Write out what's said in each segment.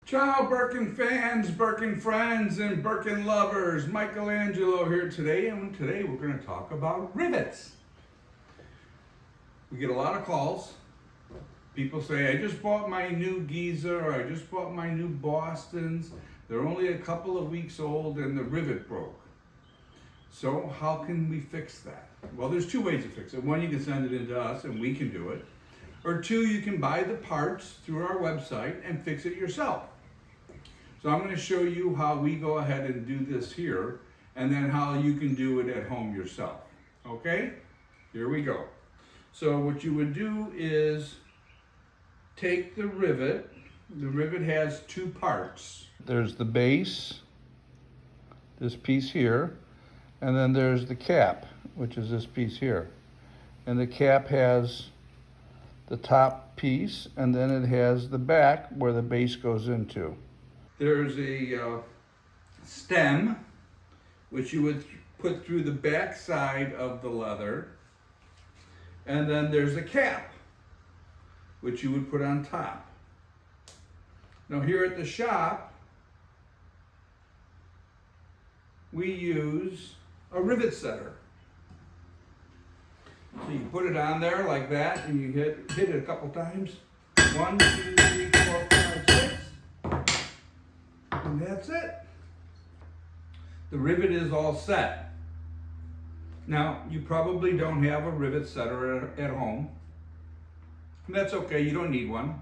Ciao Birkin fans, Birkin friends, and Birkin lovers. Michelangelo here today, and today we're going to talk about rivets. We get a lot of calls. People say, I just bought my new Giza, or I just bought my new Bostons. They're only a couple of weeks old and the rivet broke. So how can we fix that? Well, there's two ways to fix it. One, you can send it in to us and we can do it. Or two, you can buy the parts through our website and fix it yourself. So I'm going to show you how we go ahead and do this here, and then how you can do it at home yourself. Okay? Here we go. So what you would do is take the rivet. The rivet has two parts. There's the base, this piece here, and then there's the cap, which is this piece here. And the cap has the top piece, and then it has the back where the base goes into. There's a stem, which you would put through the back side of the leather. And then there's a cap, which you would put on top. Now here at the shop, we use a rivet setter. So you put it on there like that, and you hit it a couple times. 1, 2, 3, 4, 5, 6. And that's it. The rivet is all set. Now, you probably don't have a rivet setter at home. And that's okay, you don't need one.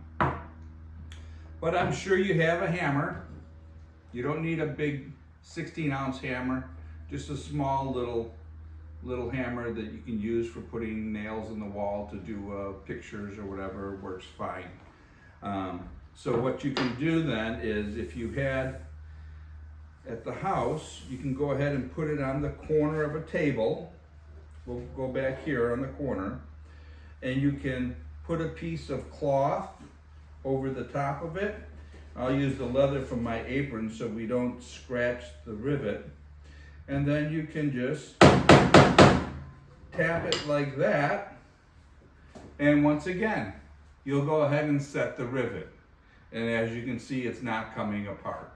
But I'm sure you have a hammer. You don't need a big 16-ounce hammer, just a small little hammer that you can use for putting nails in the wall to do pictures or whatever. Works fine. So what you can do then is, if you had at the house, you can go ahead and put it on the corner of a table. We'll go back here on the corner, and you can put a piece of cloth over the top of it. I'll use the leather from my apron so we don't scratch the rivet. And then you can just tap it like that, and once again, you'll go ahead and set the rivet. And as you can see, it's not coming apart.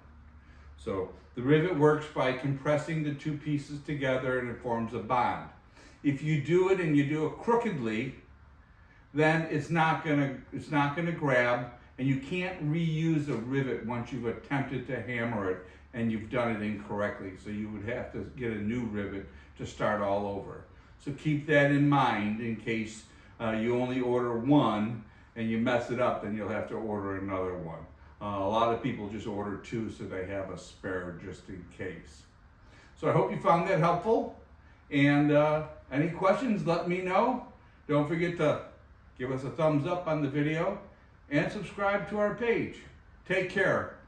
So the rivet works by compressing the two pieces together, and it forms a bond. If you do it and you do it crookedly, then it's not gonna grab, and you can't reuse a rivet once you've attempted to hammer it and you've done it incorrectly. So you would have to get a new rivet to start all over. So keep that in mind in case you only order one and you mess it up, then you'll have to order another one. A lot of people just order two so they have a spare just in case. So I hope you found that helpful. And any questions, let me know. Don't forget to give us a thumbs up on the video and subscribe to our page. Take care.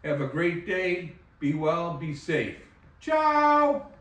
Have a great day. Be well, be safe. Ciao!